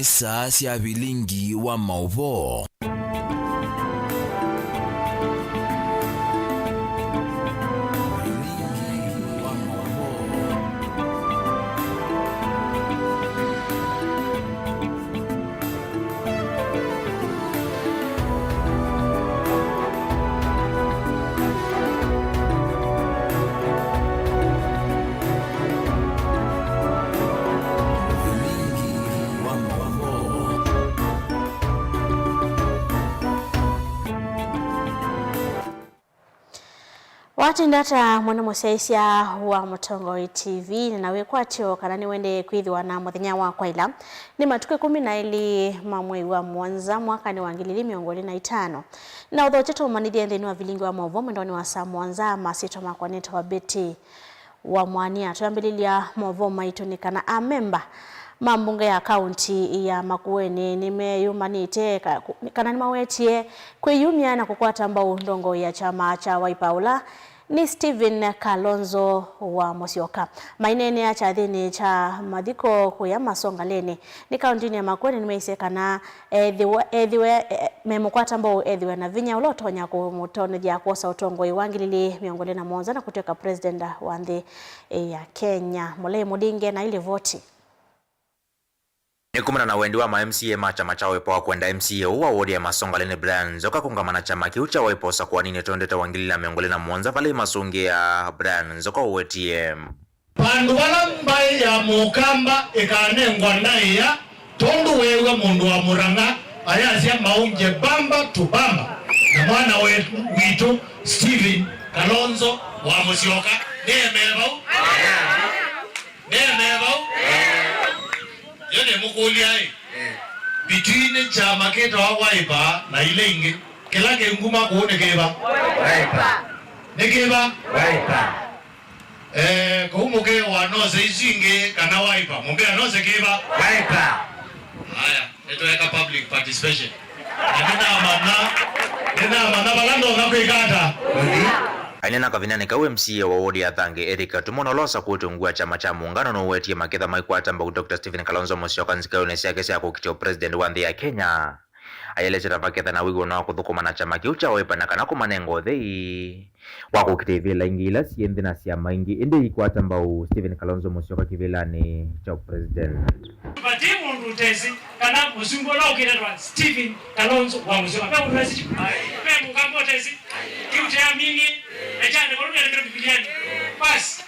saa cia bilingi wa mauvo. Watu ndata mwana musesia wa Mutongoi TV nawe kwatyo kana ni wende kwithwa na muthenya wa kwaila ni matuke 12 mamwe wa mwanza mwaka ni wa 2025 na uthocheto manithia nthini wa vilingi wa movo mwendoni wa saa mwanza masito makwaneta wa beti wa mwania tuyambililia movo maitunikana a member mambunge ya kaunti ya Makueni nimeyumanite kana nimawetie kwiyumia na kukwata mbao ndongo ya chama cha Wiper ni Stephen Kalonzo wa Musyoka mainene ya chathini cha madhiko kuya Masongaleni ni kaunti ya Makueni nimeisekana ethiwe memukwata mbao ethiwe na vinya ulotonya kumutonethia kuosa utongo iwangilili miongole na monza na kuteka president wa nthi ya Kenya Mule Mudinge na ile voti Nikumana na wendi wa ma-MCA ma chama cha Wiper kwenda MCA uwa wodi ya Masongaleni Brian Nzoka kungamana chama kiu cha Wiper sa kwa nini tondeta wangilila miongole na mwanza vale masungi ya Brian Nzoka UTM. Pandu wala mbae ya mukamba ikanengwa nae ya tondu wewe mundu wa Murang'a ayasia maunje bamba tubamba na mwana witu Stephen Kalonzo wa Musyoka nemebau yone mukulia between chama keto wa Wiper na ile inge kila nguma kuone keba Wiper kumuke wanose isinge kana Wiper mumbe anose keba Wiper haya netoweka public participation nina mana balando ngakwikata Ainena kavinani ka MCA wa wodi ya Thange Erika tumonolosa kutungua chama cha muungano no wetie maketha maikwata mbau Dr. Stephen Kalonzo Musyoka nzikaone siake sia kukitio president wa nthi ya Kenya ayelechera vaketha na wigo na kuthukuma na chama kiu cha Wiper na kana kumanengo thei wako kitevela ingila sienthi na sia maingi inde ikwata mbau Stephen Kalonzo Musyoka kivelani cha president batimu ndutezi kana musimbola ukirerwa Stephen Kalonzo wa Musyoka kwa mwezi kwa mukambotezi kiuteamini ejane korudi ya Biblia basi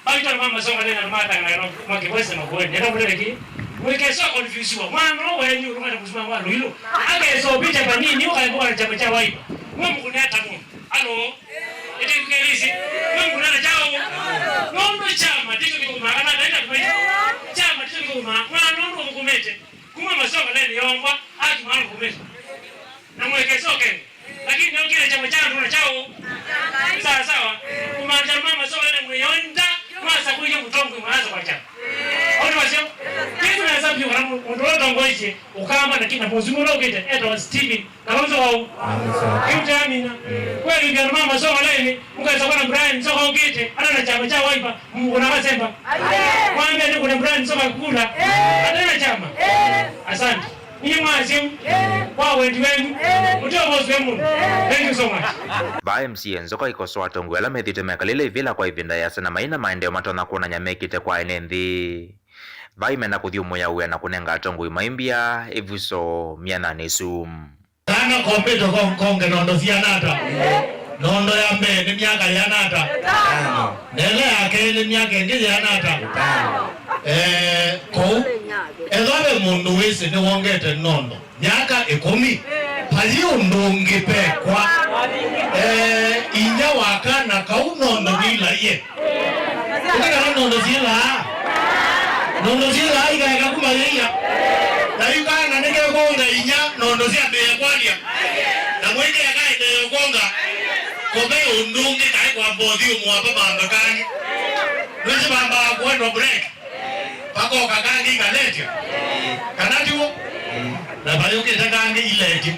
bali mama songa tena mata na makeweza makueni ndio mleki mwikeso confuse wa mwana wewe ni urumana kusema mwana hilo akeso picha kwa nini ukaikuwa na chama cha Wiper mungu kuneta mungu alo eti kelisi mungu na chao nondo chama ndicho kiko maana naenda kwa chama ndicho kiko maana nondo mkumete kuma masonga leni yongwa haki mwana kumete na mwikeso kene lakini ndio kile chama changu na chao sawa kumanja mama sio ile muyonda masa kuja mtongo mwanzo kwa chama au wasio kitu na sababu kama ndio ngoje ukama na kina bozumo leo kete eto Stephen Kalonzo wao kitu amina kweli ndio mama sio ile mkaza bwana Brian sio kwa kete ana na chama cha Wiper Mungu na wasemba kwambia ni kuna Brian sio kula ana na chama asante ni mwazim kwa wendi wenu utobozwe mundu thank you so much ba MCA Nzoka ikosoa tongwela methite mekalile ivila kwa ivinda ya sana maina maendeo matona kuona nyamekite kwa enenthi ba imena kuthiumo ya uya na kunenga tongo imaimbia ivuso miana nesum kana kompeto konge nondo sianata nondo ya mbe ni miaka ya nata nele yake ni miaka ngi ya nata ko ezabe mundu wese ni wongete nondo miaka 10 pali undungi pekwa inya wakana kaunondo bila ye ukana nondo zila ika kumalia na yukana nige konga inya nondo zia beekwalia na mwenge yakaende yokonga kobe undungi kai kwa mbodhi umwapa bambakani nweje bamba kwendo break pako kakangi kaletia kanatiwo na bayo ketakangi ileti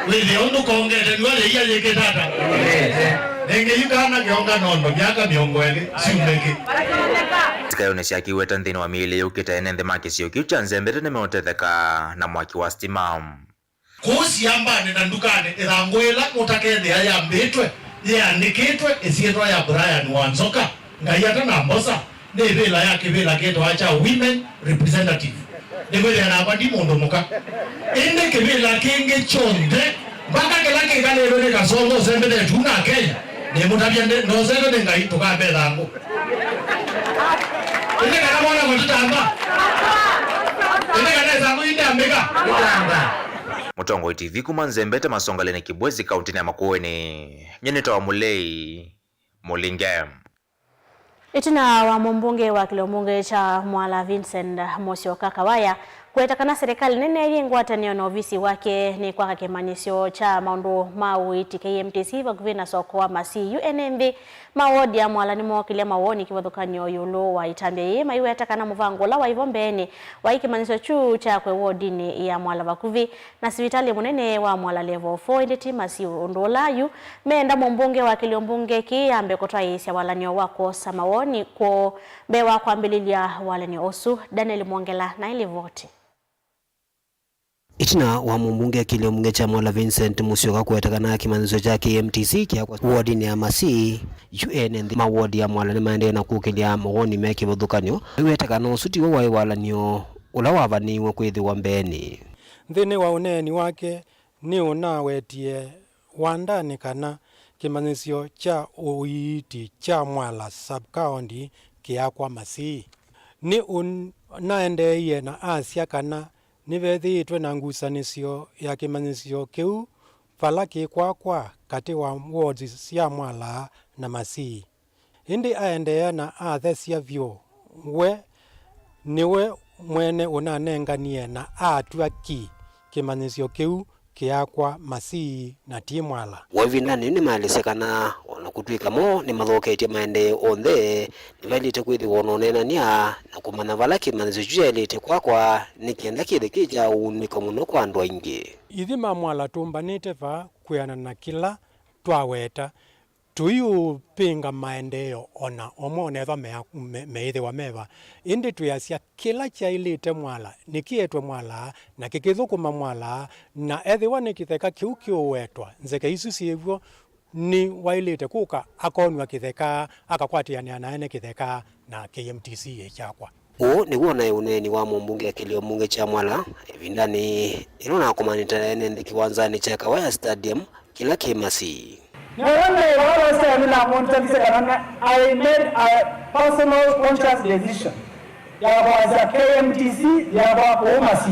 wewe ondo kongete niwale iya yeketata nenge yukana kyonga nondo miaka miongo ele siumeke katika yonesi akiweta nthini wa miili ukita enende makisio kiucha nzembete nimeotetheka na mwaki wa stima kusi ambane na ndukane irangwela mutakende ayambitwe yandikitwe isietwa ya Brian Wanzoka ngayata na mbosa nevela yake vela keto acha women representative nevela na abadi mondo muka ende kevela kenge chonde mpaka kelake kalelo ne kasongo sembete tuna Kenya ne mutabya no zero ne ngai to ka belango ende kana mwana mutamba ende kana zangu inde ambeka mutamba Mutongo TV kumanzembete masongalene Kibwezi kaunti ya Makueni nyeneta wa Mulei Mulingem. Itina wa mbunge wa kilombunge cha Mwala Vincent Musyoka Kawaya kuetakana serikali nene yengwatanio na ofisi wake ni kwa kimanisho cha maundu mawiti KMTC vakuvina soko wa masi UNMB mawodi ya Mwala ni mwakilia mawoni kivathukanyo yulu wa itambia maiwe atakana muvangola wa ivombeni wa ikimanisho chuu cha kwe wodini ya Mwala vakuvi na sivitali munene wa Mwala level 4 inditi masi undolayu meenda mbunge wa kilombunge kiambe kutoa isi ya walanyo wako samawoni kwa bewa kwa mbililia walanyo osu Daniel Mwongela na ilivoti. Itina wa mbunge kilombunge cha Mwala Vincent Musyoka kuetakana kimanzo cha KMTC kia kwa wodi ni ya masi UN mawodi ya Mwala ni maende na kukilia mawoni meki vodhukanyo kuetakana usuti wa walanyo ula wavaniwe kwethi wa mbeni nthini wa uneni wake ni unawetie wandani kana kimanzo cha uiti cha Mwala sub-county kia kwa masi ni unaendeye na Asia kana nivethiitwe na ngusanisio ya kimanisio kiu falaki kwa kati wa wards cia Mwala na masi indi aendea na athesia vyo we niwe mwene unanenganie na atua ki kimanisio kiu kiakwa masi na ti Mwala wavinani ni malisekana ona kutwika mo ni mathoketie maende onthe ni valite kwithi wononenania na kumana vala kimanisio juelite kwa ni kienda kithe kija uniko muno kwa andu aingi ithima Mwala tumbanite va kuyana na kila twaweta tuyu pinga maendeleo ona omonetha meithi wa meva indi tuyasia kila chailite Mwala nikietwe Mwala na kikithukuma Mwala na ethiwa nikitheka kiu kiuwetwa nzeke isu sievyo ni wailite kuka akonwa kitheka akakwatiania naene kitheka na KMTC echakwa ni wona uneni wa mbunge kilombunge cha Mwala vindani ilona kumanita ene kiwanzani cha Kawaya Stadium kila kimasi I made a personal conscious decision. There was a KMTC, there was OMAC.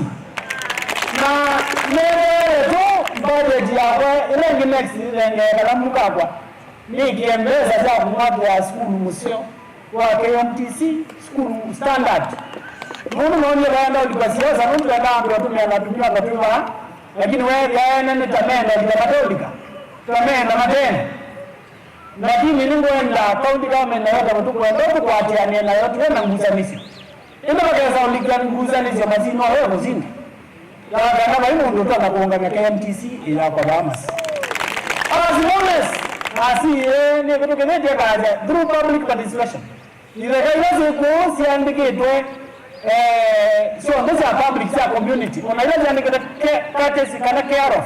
Now, never budget ya next Kalamukagwa. Nikiembeza za mwatu wa school museo wa KMTC school standard. Mungu naonye baada ya siasa mtu anaambiwa tumia kwa lakini wewe yana nitamenda ya Katolika. Tuamenda matena lakini ningoenda county government na yote mtu kwenda kuatiania na yote na ngusanisi ndio kaza ulikani ngusanisi ya mazima wewe mzima na kama hiyo ndio tutaka kuungana KMTC ila kwa Bahamas as long as asi ni kitu kinaje kaza through public participation ile kazi ko siandikitwe sio ndio public sa community unaweza andika courtesy kana care of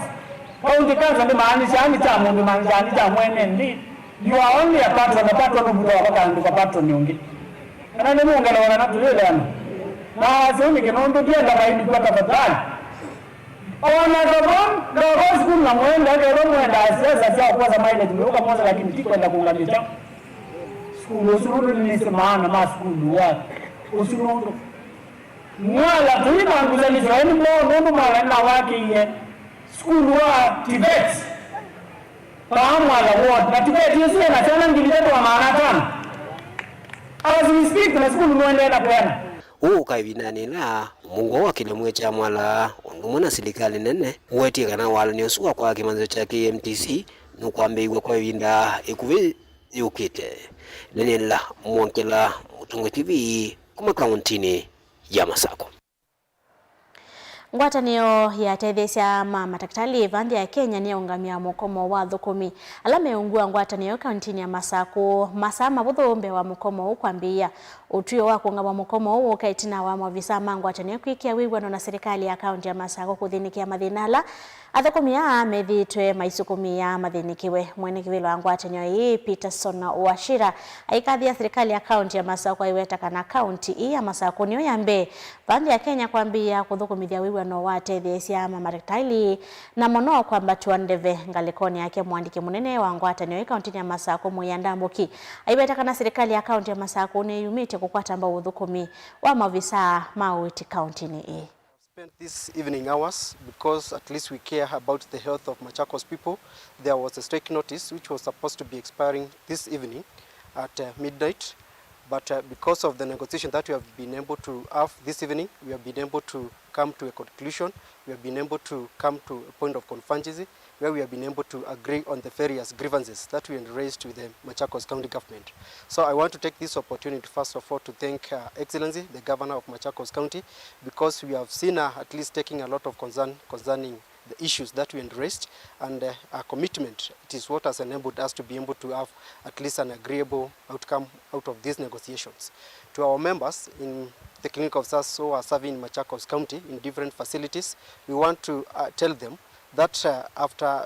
county council ni maanisha ni cha mundu manjani cha mwene ndi you are only a patron mbudo wakandi kwa patron yongi kana ni mungu na wana tulele ana na sio ni kinondo dia na maidi kwa tafadhali ona dobon na school na mwenda ndio mwenda sasa sasa kwa za maidi tumeuka mmoja lakini tiko kwenda kuunganisha school usuru ni semana ma school wa usuru Mwala tuina nguzanizo yani mbo Mwala na wake ye school wa Tibet Mwala ward na Tibet yesi na tena ngilileto wa maana tano as we speak na school muendelea kuenda kaibinani na mungu wa kilombunge cha Mwala undumuna serikali nene wetie kana wala niosuwa kwa kimanzo cha KMTC nukwambeigwa kwa winda ikuvi yukite Daniel Mwongela Mutongo TV kuma kauntini ya Masako. Ngwatanio ya tethesia madaktari vandi ya Kenya ni ungamia mukomo wa thukumi alame ungua ngwatanio kauntini ya Masako masama buthombe wa mukomo ukwambia utuyo wa kungama mukomo uo kaitina wa mavisa ngwatanio kwikia wigwano na serikali ya kaunti ya Masako kuthinikia mathinala athukumia methitwe maisukumia mathinikiwe mwene kivilo wa ngwatanio hii Peterson Wachira aikathia serikali ya kaunti ya Masako aiweta kana kaunti hii ya Masako niyo yambe vandi ya Kenya kwambia kuthukumithia wigwano wa tethesia madaktari na mono kwamba tuandeve ngalikoni yake mwandiki munene wa ngwatanio kaunti ya Masako Muyandambuki aiweta kana serikali ya kaunti ya Masako ni yumite kukwata mbao uthukumi wa mavisa mauti kaunti ni spent this evening hours because at least we care about the health of Machakos people. There was a strike notice which was supposed to be expiring this evening at midnight, but because of the negotiation that we have been able to have this evening, we have been able to come to a conclusion. We have been able to come to a point of convergence where we have been able to agree on the various grievances that we raised to the Machakos County Government. So I want to take this opportunity first of all to thank Excellency, the Governor of Machakos County, because we have seen her at least taking a lot of concern concerning the issues that we raised, and our commitment, it is what has enabled us to be able to have at least an agreeable outcome out of these negotiations. To our members in the clinic officers who are serving in Machakos County in different facilities, we want to tell them that after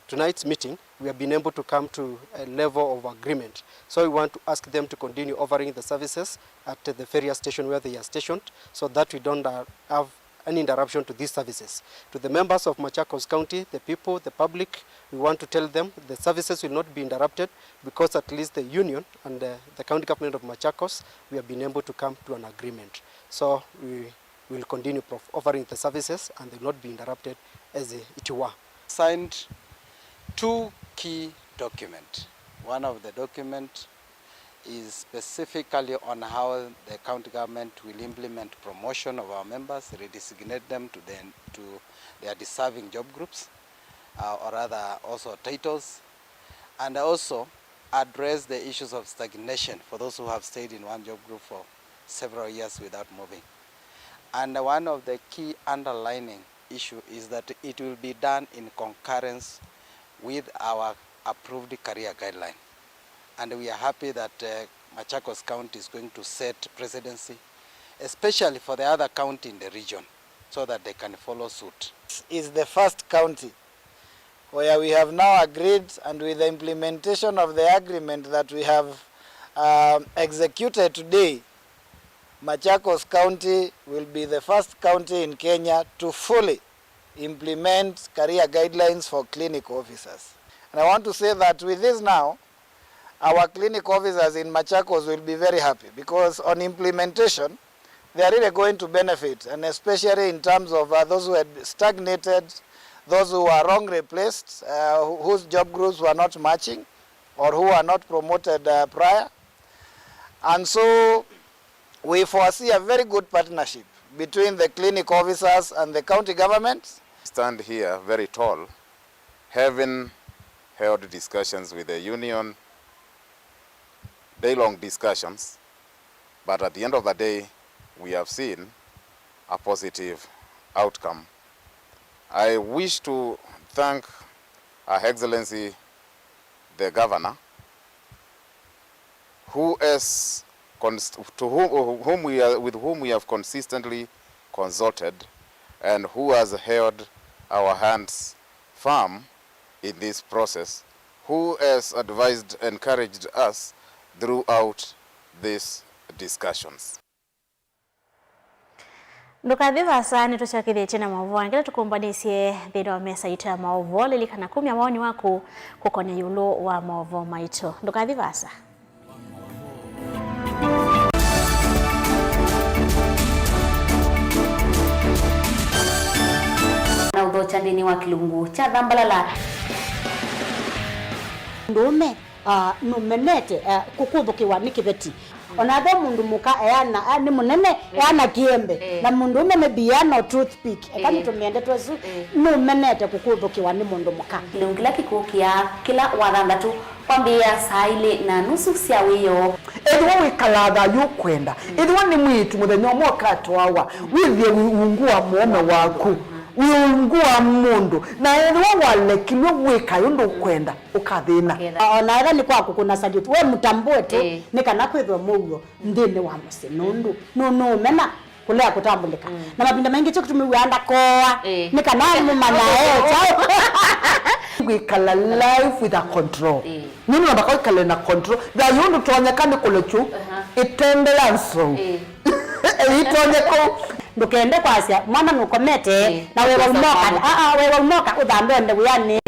tonight's meeting, we have been able to come to a level of agreement. So we want to ask them to continue offering the services at the various stations where they are stationed, so that we don't have any interruption to these services. To the members of Machakos County, the people, the public, we want to tell them the services will not be interrupted because at least the union and the county government of Machakos, we have been able to come to an agreement. So we will continue offering the services and they will not be interrupted as it were. Signed two key documents. One of the documents is specifically on how the county government will implement promotion of our members, redesignate them to their deserving job groups, or rather also titles, and also address the issues of stagnation for those who have stayed in one job group for several years without moving. And one of the key underlining issue is that it will be done in concurrence with our approved career guideline. And we are happy that Machakos County is going to set precedency, especially for the other county in the region, so that they can follow suit. This is the first county where we have now agreed, and with the implementation of the agreement that we have executed today, Machakos County will be the first county in Kenya to fully implement career guidelines for clinic officers. And I want to say that with this now, our clinic officers in Machakos will be very happy, because on implementation, they are really going to benefit, and especially in terms of those who had stagnated, those who are wrongly placed, whose job groups were not matching, or who are not promoted prior. And so we foresee a very good partnership between the clinic officers and the county government. Stand here very tall, having held discussions with the union, day-long discussions, but at the end of the day, we have seen a positive outcome. I wish to thank Her Excellency, the Governor, with whom we have consistently consulted, and who has held our hands firm in this process, who has advised, encouraged us throughout these discussions. Ndukathi vasa ni tushakithie na maovu angela tukumbanisye thina wa mesa itu ya maovu lilikana 10 ya maoni waku kukonya yulo wa maovu maito. Ndukathi vasa na udhocha ndini wa kilungu cha Dhambalala ndume numenete kukuthukiwa ni kibeti onathe mundu muka eyana ni munene eyana kiembe na mundu umene biano toothpick ekani tumiende twesu numenete kukuthukiwa ni mundu muka kilungila kikukia kila wathandatu kwambia saa ile na nusu cia wiyo edwo wikalaga yukwenda edwo ni mwitu muthenya mwakato wawa withie ungua muome waku ungua mundu na edwo walekilwe wika yundu kwenda ukathina ona era ni kwaku kuna salute we mutambue tu ni kana kwithwa mugo ndine wa musi nundu no mena kulea kutambulika na mapinda mengi cyo kutumiwanda koa ni kana mumana chao wikala life with a control nini nabaka wikala na control da yundu tonyekane kulechu itendelanso itonyeko ndukende kwasia mwana nukomete na wewe umoka wewe umoka udambende uyane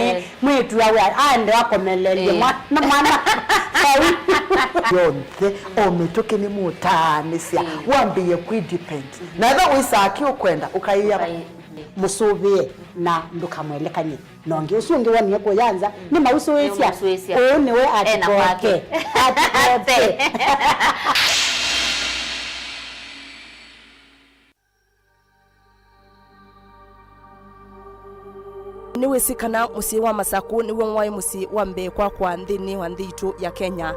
mwitu yawe ande wakomelelie mwana yonke ometoke ni mutanisia wambie kudepend na tha wisaki ukwenda ukaiya musubie na ndukamwelekanye nonge usungi waniye kuyanza ni mausuisia one we atikoke atikoke niwe sikana musi wa Masaku niwe mwai musi wa mbekwa kwa nthini wa nthitu ya Kenya.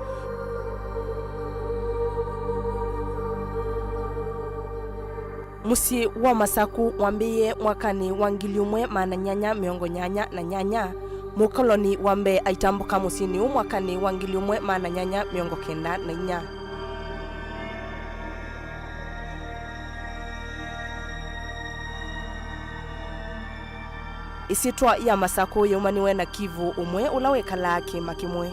Musi wa Masaku wambiye mwakani wa 1888 mukoloni wambe aitambuka musini mwakani wa 1894. Isitwa ya Masaku yumaniwe na Kivu umwe ulawekala kima kimwe.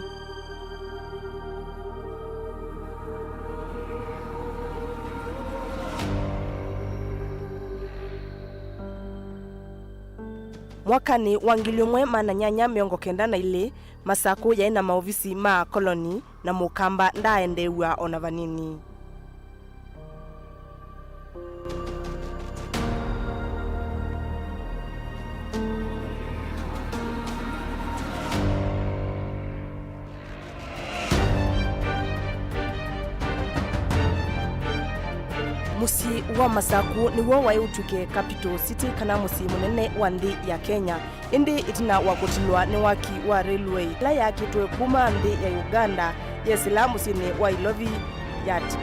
Mwakani wa 1892 Masaku yaina maofisi ma koloni na mukamba ndaendewa ona vanini. Musi wa Masaku ni wo wayutuke capital city kana musi munene wa nthi ya Kenya. Indi itina wakutilwa ni waki wa railway la yakitwe kuma nthi ya Uganda yesila musini wa Ilovi yati.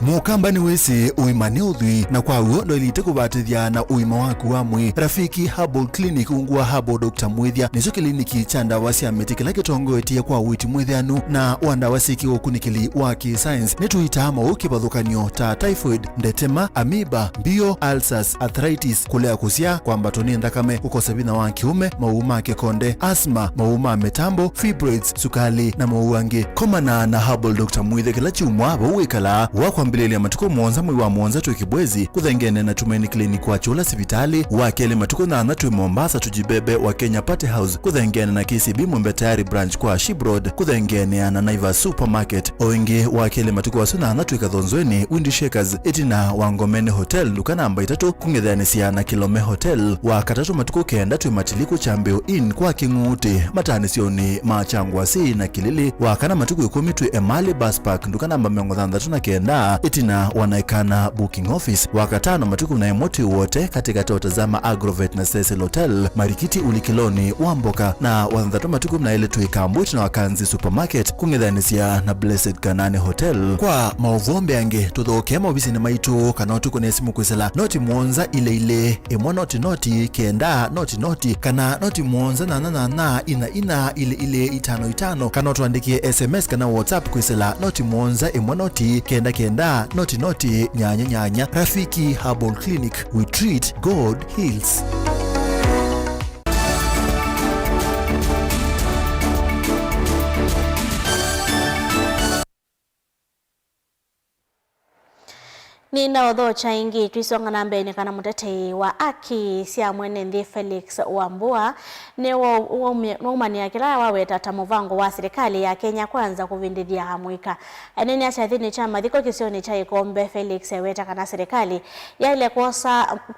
Mukamba ni wese uimane udhui na kwa uo ndo ilite kubatithia na uima waku wa mwi. Rafiki Herbal Clinic ungua Herbal Dr. Mwithia niso kliniki cha ndawa cia miti kila kitongoetie kwa witi mwithianu na wandawa siki ukunikili wa ki-science nituita mauki bathukanio ta typhoid, ndetema, amoeba, bio, ulcers, arthritis, kulea kusia, kwambatoni ndakame, kukosa bina wa kiume, mauma kekonde, asma, mauma metambo, fibroids, sukali na mauange. Komana na Herbal Dr. Mwithia kila chiumwa bauikala wakwa mbileli matuko mwonza mwi wa mwonza tu kibwezi kuthengene na Tumaini Clinic wa Chula sibitali wakele matuko na tu Mombasa tujibebe wa Kenya Party House kuthengene na KCB Mwembe tayari branch kwa Shibroad kuthengene na Naiva Supermarket oingi wakele matuko wasuna na tu Kadhonzweni Windy Shakers itina wa Ngomeni Hotel dukana namba 3 kungithanisia na Kilome Hotel wa katatu matuko kenda tu Matiliku Chambeo Inn kwa Kinguti matanisioni machangwa si na Kilili wa kana matuko 10 tu Emali Bus Park dukana namba 39 itina wanaikana booking office wakatano matuku na emoti wote katika totazama Agrovet na Cecil Hotel Marikiti Ulikiloni Wamboka na wanadhatu matuku na ile tuikambu itina Wakanzi Supermarket kungithanisia na Blessed Kanani Hotel kwa mauvombe ange tuthoke maubisi na maitu kanotuku na esimu kwisela noti mwonza ile emwa noti kenda noti kana noti mwonza na ina ile itano kanotu andikie SMS kana WhatsApp kwisela noti mwonza emwa noti kenda noti nyanya. Rafiki Herbal Clinic, we treat, God heals. Nina odho chaingi tuisonga na mbele kana mutete wa aki sia mwene nthi Felix Wambua newo umani akila waweta tamuvango wa serikali ya Kenya kwanza kuvindithia hamwika anene achathini cha mathiko kisioni cha ikombe Felix weta kana serikali ya ile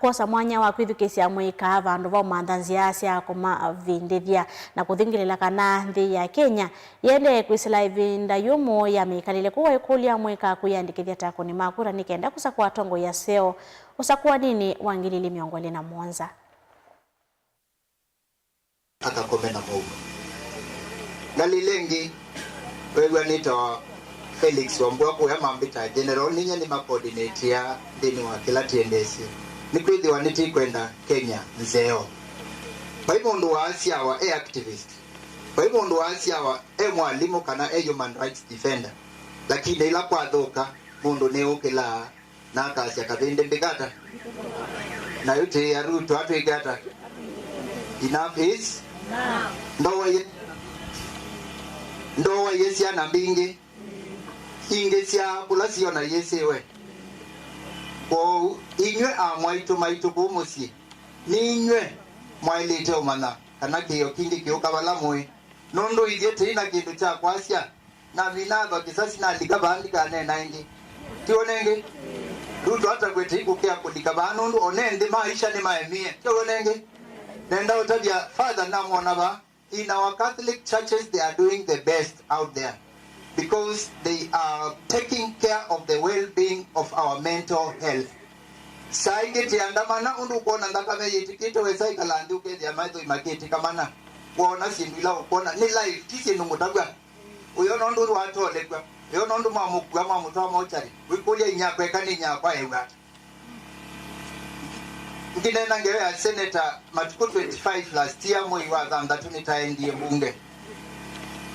kosa mwanya wa kwithukisia hamwika vandu va mandhanzia cia kuma vindithia na kuthingilila kana nthi ya Kenya yende kwisila ivinda yumo ya mikalile kuwa ikulia hamwika kuyandikithia takoni makura nikenda kwa tongo ya seo usakuwa nini wangilili miongole na Mwanza. akakomena Mungu ngalilengi wewe nito Felix Wambua ya mambita general ninya ni coordinate ya dini wa kila TNDC ni kwithi waniti kwenda Kenya nzeo kwa hivyo ndo waasi hawa activist kwa hivyo ndo waasi hawa mwalimu kana human rights defender lakini ila kwa dhoka mundu ne ukila na kasi akavende mbigata na yote ya Ruto atu igata enough is ndowa yesi ya nambingi ingesia kulasio na yesewe kwa inywe maitu kumusi ni inywe mwailite umana kana kiyo kingi kiyo kabala mwe nondo idiete ina kindu cha kwasia na vinadho kisasi na likabandika nena ingi tionenge Ruto hata kwete iko kia kulikabana nondo onende maisha ni maemie tionenge nenda utabia father na mwana ba in our Catholic churches they are doing the best out there because they are taking care of the well-being of our mental health. Saigeti andamana undu kuona ndakame yitikito wesa ikalandi ukezi ya maizo imaketi kamana kuona sindwila ukona ni life kisi nungutagwa uyono nduru watu olekwa uyono ndu mamukwa mamutuwa mochari wikulia inyakwe kani inyakwa ewa nginena ngewe ya Senator matuku 25 last year mwi wa dhanda tunitaendie bunge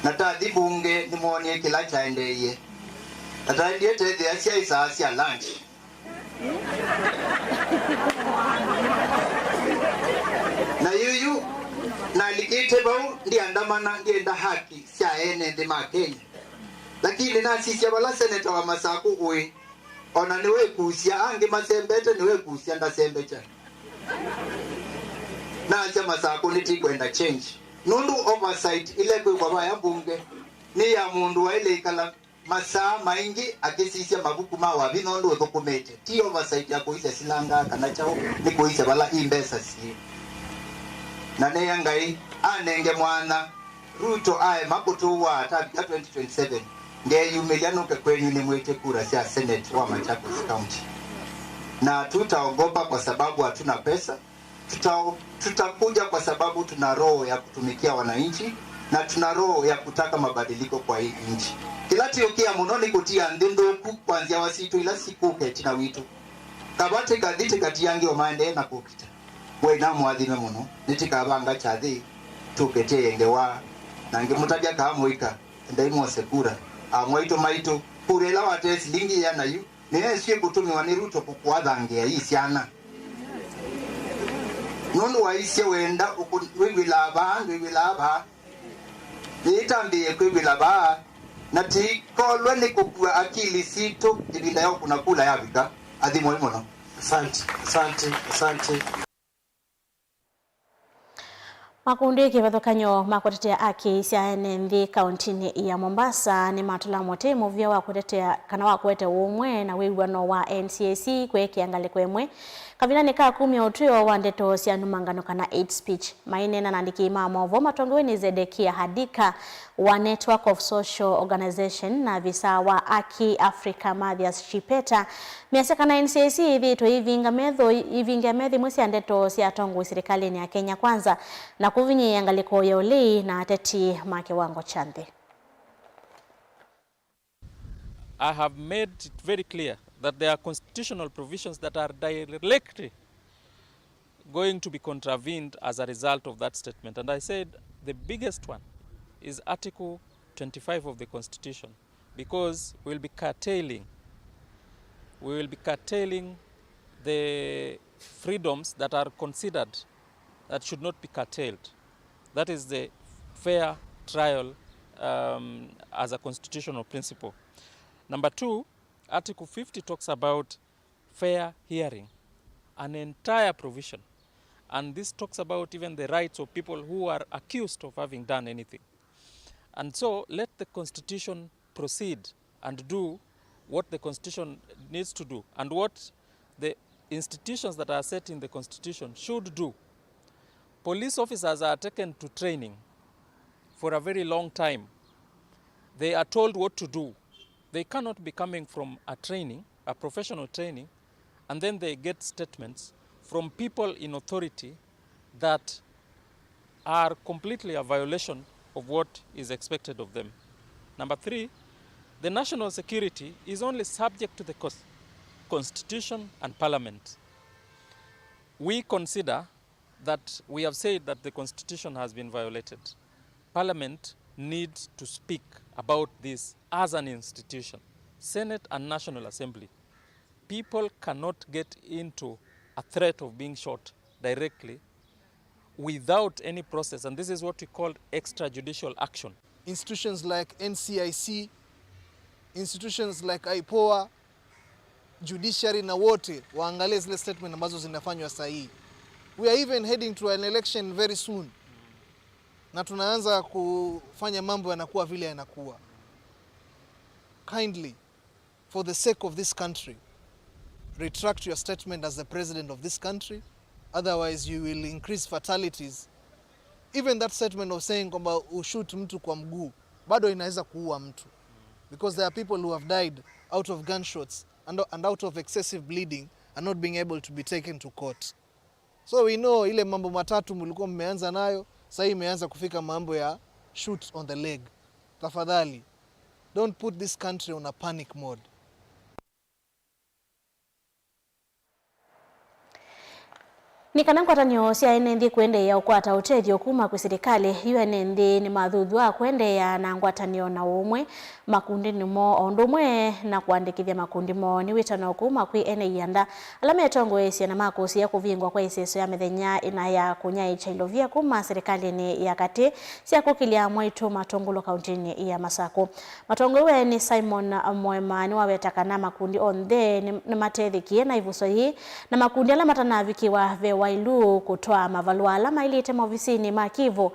natadhi bunge ni muonie kila chaendeye natadhi tedhi asia isa asia lunch na yuyu na likite bau ndi andamana ndi enda haki sia ene ndi makenya lakini na sisi wala Senator wa Masaku uwe ona niwe kusia ange masembete niwe kusia ndasembecha na chama Masaku niti kwenda change nundu oversight ile kwa ya bunge ni ya mundu wa ile ikala masaa maingi akisisia mabuku mawa binondo dokumete ti oversight ya kuisa silanga kana chao ni kuisa bala imbesa si na ne yangai anenge mwana Ruto ae makutu wa tabia 2027 nge yumiliano ke kwenyu ni mwete kura sia Senate wa Machakos County na tutaogopa kwa sababu hatuna pesa tutakuja kwa sababu tuna roho ya kutumikia wananchi na tuna roho ya kutaka mabadiliko kwa hii nchi kila tiokia munoni kutia ndindo kuanzia wasitu ila siku ketina witu kabate kadhiti kati yangi omande na kukita wena mwadhime muno nitikabanga chathi tukete yengewa nange mutabya kamuika ndaimo sekura amwaito maito kurela watesi lingi yana yu niye kutumiwa ni Ruto kukwadhangia hii siana nundu waisye wenda wiwilaba nitambiye kwiwilaba na tikolwe ni kukua akili sito ibinda yao kuna kula yabika adhimo imono asante Makundi kivathukanyo makutetea aki sia nthi kauntini ya Mombasa ni matula mote muvya wa kutetea kana wa kuete umwe na wiwano wa NCAC kwe kiangaliko emwe kavinani ka 10 utrio wa ndeto sia numangano kana hate speech mainena nandiki mamovo matongweni Zedekia Hadika wa Network of Social Organization na visa wa Aki Africa Mathias Chipeta miaseka na NCAC thito ivinga methi mwisi ndeto sia tongo serikalini ya Kenya Kwanza na kuvinyi angaliko ya ulei na ateti make wango chande. I have made it very clear that there are constitutional provisions that are directly going to be contravened as a result of that statement. And I said the biggest one is Article 25 of the Constitution, because we will be curtailing the freedoms that are considered that should not be curtailed. That is the fair trial as a constitutional principle. Number 2, Article 50 talks about fair hearing, an entire provision. And this talks about even the rights of people who are accused of having done anything. And so let the Constitution proceed and do what the Constitution needs to do and what the institutions that are set in the Constitution should do. Police officers are taken to training for a very long time. They are told what to do. They cannot be coming from a training, a professional training, and then they get statements from people in authority that are completely a violation of what is expected of them. Number 3, the national security is only subject to the Constitution and Parliament. We consider that we have said that the Constitution has been violated. Parliament needs to speak about this as an institution. Senate and National Assembly. People cannot get into a threat of being shot directly without any process, and this is what we call extrajudicial action. Institutions like NCIC, institutions like IPOA, judiciary na wote waangalie zile statement ambazo zinafanywa sahihi. We are even heading to an election very soon. Na tunaanza kufanya mambo yanakuwa vile yanakuwa. Kindly, for the sake of this country, retract your statement as the president of this country. Otherwise you will increase fatalities. Even that statement of saying kwamba ushoot mtu kwa mguu bado inaweza kuua mtu, because there are people who have died out of gunshots and out of excessive bleeding and not being able to be taken to court. So we know ile mambo matatu mlikuwa mmeanza nayo, sasa imeanza kufika mambo ya shoot on the leg. Tafadhali, don't put this country on a panic mode. Nikana kwatanyo cia NND kwendeya ukwata utethyo kuma kwi serikali. UNND ni mathuthwa kwendeya na ngwatanio na umwe makundi nimo ondumwe na kuandikithia makundi mo ni witano kuma kwi NAIANDA ala metongoesia na makosia kuvingwa kwa iseso ya mithenya ina ya kunyai chailovia kuma serikali ni ya kati cia kukilia Mwaitu Matongulo kaunti ya Masako. Matongowe ni Simon Mwema ni wawetakana makundi onthe ni matethikie na ivuso hii na makundi ala matanavikiwa Wailu kutoa mavalua alama ilite maofisini makivu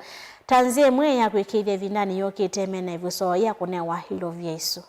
tanzie mwe ya kwikithia vinani yokite mena ivuso ya kunewa hilo vyesu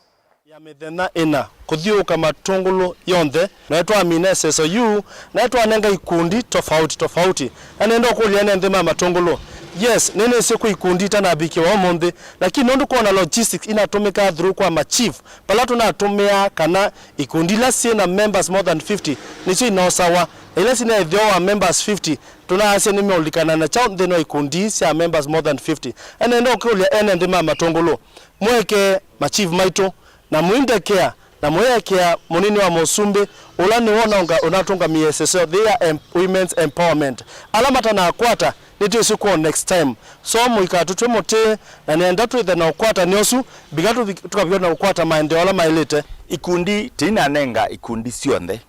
ya mithenya ina kuthiuka Matongulo yonthe na etwa amine seso yu na etwa nenga ikundi tofauti na nendo kulia nende Matongulo. Yes, nene siku ikundi tana biki wa monde, lakini nondu kuona logistics inatumika through kwa machief. Pala tunatumia kana ikundi la na members more than 50. Nicho inosawa. Ile sina ethio wa members 50. Tunaase ni meulikana na chao ndeno ikundi sia members more than 50. Nendo kulia ene Matongulo. Mweke machief maito na muindekea na mwekea munini wa Mosumbe ulani wona unatunga mieseso their women's empowerment. Alama tana kwata nitio siku next time. So muikatu tumote na nienda tuithe na ukwata nyosu bigatu tukabio na ukwata maendeleo ala mailete. Ikundi tina nenga ikundi sionthe.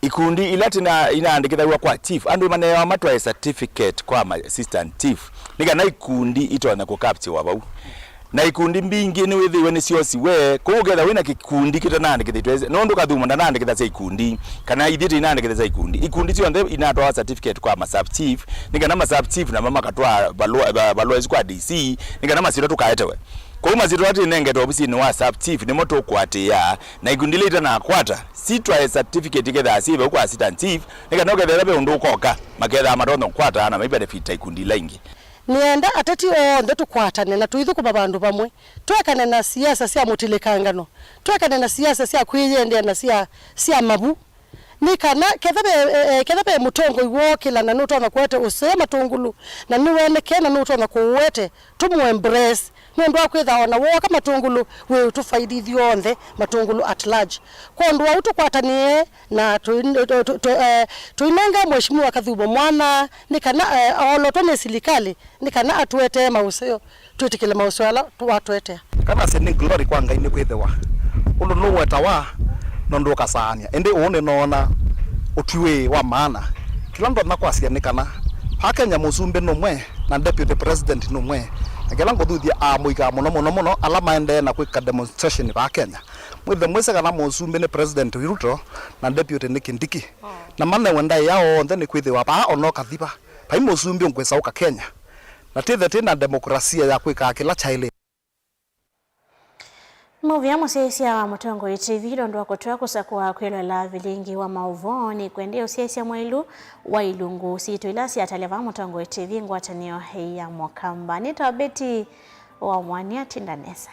Ikundi ilatina inaandikithagwa kwa chief andu manewa matwa certificate kwa assistant chief. Nika na ikundi itwana ku capture wabau. Na ikundi mbingi ni withiwe ni ciosi we kugetha wina kikundi kitanandikithitwe no nduka thuma nandikitha cia ikundi kana ithiti inandikitha cia ikundi cionthe inatwa certificate kwa sub chief nika na sub chief na mama katwa balua kwa DC nika na masiro tukaetewe kwa masiro ati nengeto obisi ni wa sub chief ni moto kwatia na ikundi leta na kwata sitwa certificate ketha sibe kwa assistant chief nika no ketha be undu koka maketha marono kwata na maybe benefit ikundi laingi. Nienda ateti onthe tukwatane na tuithu kuba bandu bamwe twekane na siasa cia mutilikangano twekane na siasa cia kwiyendea na cia mabu nikana kethabe mutongo iwo kila na nutona kwete usema Matongulu na niwene kena nutona kuwete tumu embrace nendo akwitha ona woka Matongulu we tufaidithio onthe Matongulu at large kondu wa utukwatanie na tuinenga mheshimiwa Kathubo Mwana nikana olotone silikali nikana atuete mauseo tuitikile mauseo ala tuwatwete kana sene glory kwa ngaine kwithiwa undu no wetawa nondo kasania ende one nona otiwe wa maana kila ndo nakwasia nikana Kenya Musumbe nomwe na deputy president nomwe agela ngoduthia amuiga muno ala maende na kwika demonstration ba Kenya mwithe mwese kana Musumbe ni president Ruto na deputy ni Kindiki na manne wenda yao onthe ni kwithiwa ba ono kathiba pai Musumbe ngwesauka Kenya na tena demokrasia ya kwika kila chaile. Muvya musesia wa Mutongo TV ndo akotoa kusakwa kwelela vilingi wa mauvoni kwende usesia Mwailu wa Ilungu situ ilasi ataleva Mutongo TV ngwatanio ya Mwakamba. Nita Beti wa Mwania Tindanesa.